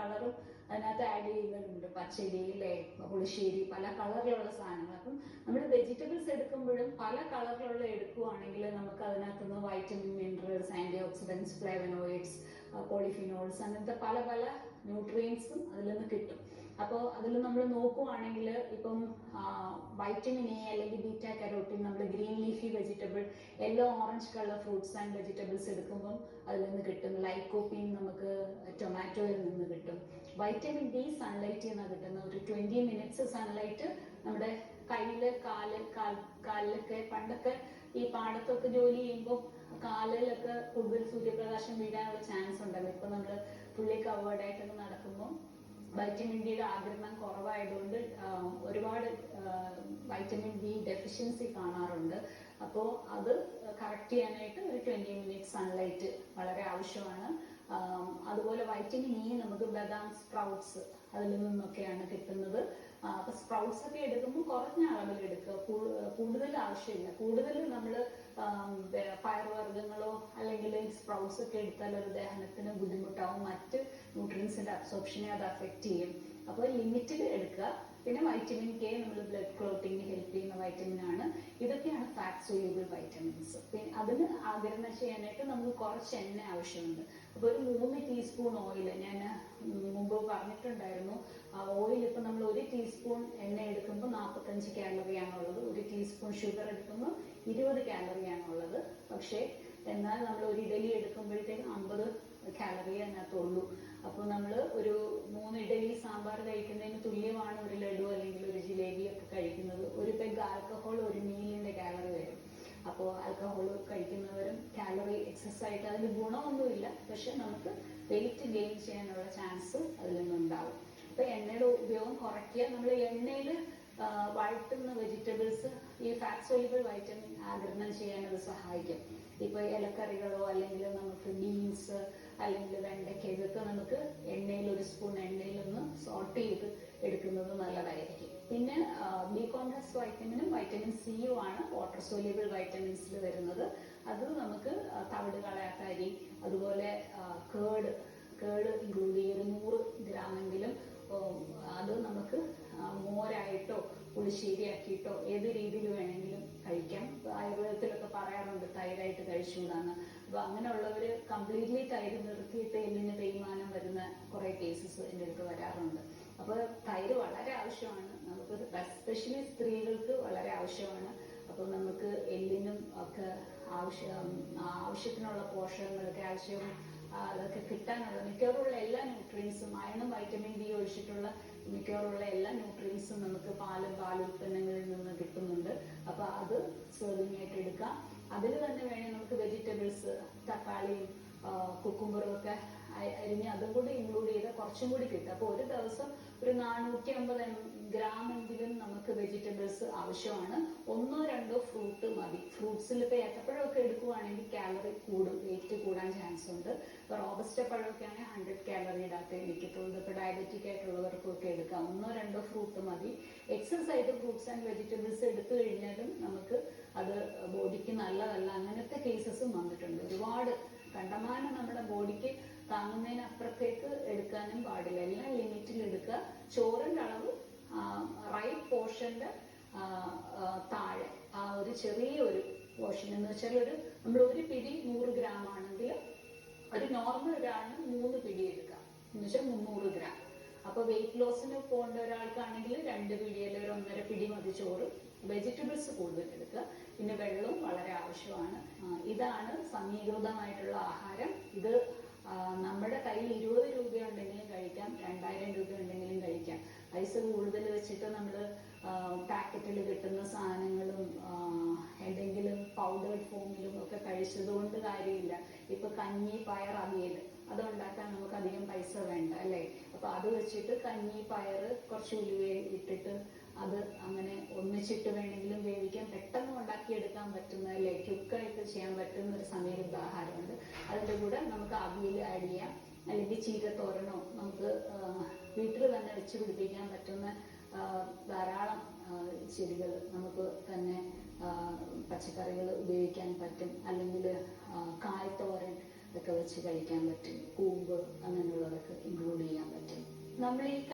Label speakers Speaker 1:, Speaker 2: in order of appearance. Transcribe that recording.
Speaker 1: കളറും അതിനകത്ത് ആഡ് ചെയ്യുന്നുണ്ട്. പച്ചരി അല്ലേ, പുളിശ്ശേരി, പല കളറിലുള്ള സാധനങ്ങൾ. അപ്പം നമ്മൾ വെജിറ്റബിൾസ് എടുക്കുമ്പോഴും പല കളറിലുള്ള എടുക്കുവാണെങ്കിൽ നമുക്ക് അതിനകത്തുനിന്ന് vitamin, minerals, antioxidants, flavonoids, polyphenols, അങ്ങനത്തെ പല പല ന്യൂട്രിയൻസും അതിൽ നിന്ന് കിട്ടും. അപ്പോൾ അതിൽ നമ്മൾ നോക്കുവാണെങ്കിൽ ഇപ്പം വൈറ്റമിൻ എ അല്ലെങ്കിൽ ബീറ്റ കരോട്ടിൻ നമ്മൾ green leafy vegetable, yellow orange colour fruits and vegetables എടുക്കുമ്പം അതിൽ നിന്ന് കിട്ടും. ലൈക്കോപ്പീൻ നമുക്ക് ടൊമാറ്റോയിൽ നിന്ന് കിട്ടും. വൈറ്റമിൻ ഡി സൺലൈറ്റിൽ നിന്നാണ് കിട്ടുന്നത്. ഒരു 20 മിനിറ്റ്സ് സൺലൈറ്റ് നമ്മുടെ കയ്യില്, കാലിലൊക്കെ പണ്ടൊക്കെ ഈ പാടത്തൊക്കെ ജോലി ചെയ്യുമ്പോൾ കാലിലൊക്കെ കൂടുതൽ സൂര്യപ്രകാശം വീഴാനുള്ള ചാൻസ് ഉണ്ടല്ലോ. ഇപ്പൊ നമ്മൾ ഫുള്ളി കവേർഡായിട്ടൊക്കെ നടക്കുമ്പോൾ വൈറ്റമിൻ ഡിയുടെ ആഗിരണം കുറവായതുകൊണ്ട് ഒരുപാട് വൈറ്റമിൻ ഡി ഡെഫിഷ്യൻസി കാണാറുണ്ട്. അപ്പോൾ അത് കറക്റ്റ് ചെയ്യാനായിട്ട് ഒരു 20 മിനിറ്റ്സ് സൺലൈറ്റ് വളരെ ആവശ്യമാണ്. അതുപോലെ വൈറ്റമിൻ ഇ നമുക്ക് ബദാം, സ്പ്രൗട്ട്സ് അതിൽ നിന്നൊക്കെയാണ് കിട്ടുന്നത്. അപ്പൊ സ്പ്രൗട്ട്സ് ഒക്കെ എടുക്കുമ്പോൾ കുറഞ്ഞ അളവിൽ എടുക്കുക, കൂടുതൽ ആവശ്യമില്ല. കൂടുതൽ നമ്മൾ പയറുവർഗ്ഗങ്ങളോ അല്ലെങ്കിൽ സ്പ്രൗട്ട്സ് ഒക്കെ എടുത്താൽ ഒരു ദഹനത്തിന് ബുദ്ധിമുട്ടാവും, മറ്റ് ന്യൂട്രിയൻസിന്റെ അബ്സോർപ്ഷനെ അത് അഫക്റ്റ് ചെയ്യും. അപ്പോൾ ലിമിറ്റിൽ എടുക്കുക. പിന്നെ വൈറ്റമിൻ കെ നമ്മൾ ബ്ലഡ് ക്ലോട്ടിങ്ങിന് ഹെൽപ്പ് ചെയ്യുന്ന വൈറ്റമിൻ ആണ്. ഇതൊക്കെയാണ് ഫാറ്റ് സോല്യൂബിൾ വൈറ്റമിൻസ്. പിന്നെ അതിന് ആഗിരണം ചെയ്യാനായിട്ട് നമുക്ക് കുറച്ച് എണ്ണ ആവശ്യമുണ്ട്. അപ്പോൾ ഒരു 3 ടീസ്പൂൺ ഓയിൽ ഞാൻ മുമ്പ് പറഞ്ഞിട്ടുണ്ടായിരുന്നു. ഓയിൽ ഇപ്പം നമ്മൾ 1 ടീസ്പൂൺ എണ്ണ എടുക്കുമ്പോൾ 45 കാലറിയാണുള്ളത്. 1 ടീസ്പൂൺ ഷുഗർ എടുക്കുമ്പോൾ 20 കാലറിയാണുള്ളത്. പക്ഷേ എന്നാൽ നമ്മൾ ഒരു ഇഡലി എടുക്കുമ്പോഴത്തേക്ക് 50 കാലറി അതിനകത്തുള്ളൂ. അപ്പോൾ നമ്മൾ ഒരു 3 ഇഡലി സാമ്പാർ കഴിക്കുന്നതിന് തുല്യമാണ് ഒരു ലഡു അല്ലെങ്കിൽ ഒരു ജിലേബി ഒക്കെ കഴിക്കുന്നത്. ഒരു പെഗ് ആൽക്കഹോൾ ഒരു മീലിന്റെ കാലറി വരും. അപ്പോൾ ആൽക്കഹോൾ കഴിക്കുന്നവരും കാലറി എക്സസ് ആയിട്ട് അതിന് ഗുണമൊന്നുമില്ല, പക്ഷെ നമുക്ക് വെയിറ്റ് ഗെയിൻ ചെയ്യാനുള്ള ചാൻസ് അതിൽ നിന്നുണ്ടാവും. അപ്പൊ എണ്ണയുടെ ഉപയോഗം കുറയ്ക്കുക. നമ്മൾ എണ്ണയിൽ വഴറ്റുന്ന വെജിറ്റബിൾസ് ഈ ഫാറ്റ് സോല്യൂബിൾ വൈറ്റമിൻ ആഗിരണം ചെയ്യാൻ അത് സഹായിക്കും. ഇപ്പൊ ഇലക്കറികളോ അല്ലെങ്കിൽ നമുക്ക് ബീൻസ് അല്ലെങ്കിൽ വെണ്ടയ്ക്ക, ഇതൊക്കെ നമുക്ക് എണ്ണയിൽ 1 സ്പൂൺ എണ്ണയിൽ ഒന്ന് സോട്ട് ചെയ്ത് എടുക്കുന്നത് നല്ലതായിരിക്കും. പിന്നെ ബി കോംപ്ലക്സ് വൈറ്റമിനും വൈറ്റമിൻ സിയും ആണ് വാട്ടർ സോല്യൂബിൾ വൈറ്റമിൻസിൽ വരുന്നത്. അത് നമുക്ക് തവിട് കളയാത്ത അരി, അതുപോലെ കേട് ഇൻക്ലൂഡ് ചെയ്യും. 100 ഗ്രാമെങ്കിലും അത് നമുക്ക് മോരായിട്ടോ പുളിശ്ശേരി ആക്കിയിട്ടോ ഏത് രീതിയിൽ വേണമെങ്കിലും കഴിക്കാം. ആയുർവേദത്തിലൊക്കെ പറയാറുണ്ട് തൈരായിട്ട് കഴിച്ചുകൂടാന്ന്. അപ്പൊ അങ്ങനെയുള്ളവര് കംപ്ലീറ്റ്ലി തൈര് നിർത്തിയിട്ട് എല്ലിന് തേയ്മാനം വരുന്ന കുറെ കേസസ് എൻ്റെ അടുത്ത് വരാറുണ്ട്. അപ്പൊ തൈര് വളരെ ആവശ്യമാണ് നമുക്ക്, എസ്പെഷ്യലി സ്ത്രീകൾക്ക് വളരെ ആവശ്യമാണ്. അപ്പൊ നമുക്ക് എല്ലിനും ഒക്കെ ആവശ്യത്തിനുള്ള പോഷകങ്ങൾ, കാൽഷ്യവും അതൊക്കെ കിട്ടാനുള്ള മിക്കവാറുള്ള എല്ലാ ന്യൂട്രിയൻസും, അയണും വൈറ്റമിൻ ഡി ഒഴിച്ചിട്ടുള്ള മിക്കവാറുള്ള എല്ലാ ന്യൂട്രിയൻസും നമുക്ക് പാലുൽപ്പന്നങ്ങളിൽ നിന്ന് കിട്ടുന്നുണ്ട്. അപ്പൊ അത് സെർവിങ് ആയിട്ട് എടുക്കാം. അതിൽ തന്നെ വേണമെങ്കിൽ നമുക്ക് വെജിറ്റബിൾസ്, തക്കാളിയും കുക്കുംബറും ഒക്കെ അരിഞ്ഞ് അതും കൂടി ഇൻക്ലൂഡ് ചെയ്താൽ കുറച്ചും കൂടി കിട്ടും. അപ്പൊ ഒരു ദിവസം ഒരു 450 ഗ്രാമെങ്കിലും നമുക്ക് വെജിറ്റബിൾസ് ആവശ്യമാണ്. 1-2 ഫ്രൂട്ട് മതി. ഫ്രൂട്ട്സിൽ ഇപ്പൊ ഏത്തപ്പഴമൊക്കെ എടുക്കുവാണെങ്കിൽ കാലറി കൂടും, വെയിറ്റ് കൂടാൻ ചാൻസ് ഉണ്ട്. ഇപ്പൊ റോബസ്റ്റ പഴമൊക്കെ ആണെങ്കിൽ 100 കാലറി ഇടാത്ത എനിക്കുള്ളത്. ഇപ്പൊ ഡയബറ്റിക് ആയിട്ടുള്ളവർക്കൊക്കെ എടുക്കാം. 1-2 ഫ്രൂട്ട് മതി. എക്സസ് ആയിട്ട് ഫ്രൂട്ട്സ് ആൻഡ് വെജിറ്റബിൾസ് എടുത്തു കഴിഞ്ഞാലും നമുക്ക് അത് ബോഡിക്ക് നല്ലതല്ല. അങ്ങനത്തെ കേസസും വന്നിട്ടുണ്ട്. ഒരുപാട് കണ്ടമാനം നമ്മുടെ ബോഡിക്ക് താങ്ങുന്നതിനപ്പുറത്തേക്ക് എടുക്കാനും പാടില്ല. എല്ലാം ലിമിറ്റിൽ എടുക്കുക. ചോറിന്റെ അളവ് റൈറ്റ് പോർഷന്റെ താഴെ ഒരു ചെറിയൊരു പോർഷൻ എന്ന് വെച്ചാൽ നമ്മൾ ഒരു പിടി 100 ഗ്രാം ആണെങ്കിൽ ഒരു നോർമൽ ഒരാളിന് 3 പിടി എടുക്കാം എന്ന് വെച്ചാൽ 300 ഗ്രാം. അപ്പൊ വെയിറ്റ് ലോസിന് പോകേണ്ട ഒരാൾക്കാണെങ്കിൽ 2 പിടി അല്ലെങ്കിൽ 1.5 പിടി മതി ചോറ്. വെജിറ്റബിൾസ് കൂടുതൽ എടുക്കുക. പിന്നെ വെള്ളവും വളരെ ആവശ്യമാണ്. ഇതാണ് സമീകൃതമായിട്ടുള്ള ആഹാരം. ഇത് നമ്മുടെ കയ്യിൽ 20 രൂപ ഉണ്ടെങ്കിലും കഴിക്കാം, 2000 രൂപ ഉണ്ടെങ്കിലും കഴിക്കാം. പൈസ കൂടുതൽ വെച്ചിട്ട് നമ്മൾ പാക്കറ്റിൽ കിട്ടുന്ന സാധനങ്ങളും എന്തെങ്കിലും പൗഡേർഡ് ഫോമിലും ഒക്കെ കഴിച്ചതുകൊണ്ട് കാര്യമില്ല. ഇപ്പൊ കഞ്ഞി, പയർ, അവിയൽ അതുണ്ടാക്കാൻ നമുക്ക് അധികം പൈസ വേണ്ട അല്ലേ. അപ്പൊ അത് വെച്ചിട്ട് കഞ്ഞി, പയർ, കുറച്ച് ഉലുവ ഇട്ടിട്ട് അത് അങ്ങനെ ഒന്നിച്ചിട്ട് വേണമെങ്കിലും വേവിക്കാൻ, പെട്ടെന്ന് ഉണ്ടാക്കിയെടുക്കാൻ പറ്റുന്ന അല്ലേ, ക്വിക്കായിട്ട് ചെയ്യാൻ പറ്റുന്ന ഒരു സമീകൃത ആഹാരമുണ്ട്. അതിൻ്റെ കൂടെ നമുക്ക് അവിയൽ ആഡ് ചെയ്യാം, അല്ലെങ്കിൽ ചീരത്തോരനോ നമുക്ക് വീട്ടിൽ തന്നെ വെച്ച് പിടിപ്പിക്കാൻ പറ്റുന്ന ധാരാളം ചെടികൾ നമുക്ക് തന്നെ പച്ചക്കറികൾ ഉപയോഗിക്കാൻ പറ്റും. അല്ലെങ്കിൽ കായ്ത്തോരൻ ഇതൊക്കെ വെച്ച് കഴിക്കാൻ പറ്റും. കൂമ്പ് അങ്ങനെയുള്ളതൊക്കെ ഇൻക്ലൂഡ് ചെയ്യാൻ പറ്റും. നമ്മൾ ഈ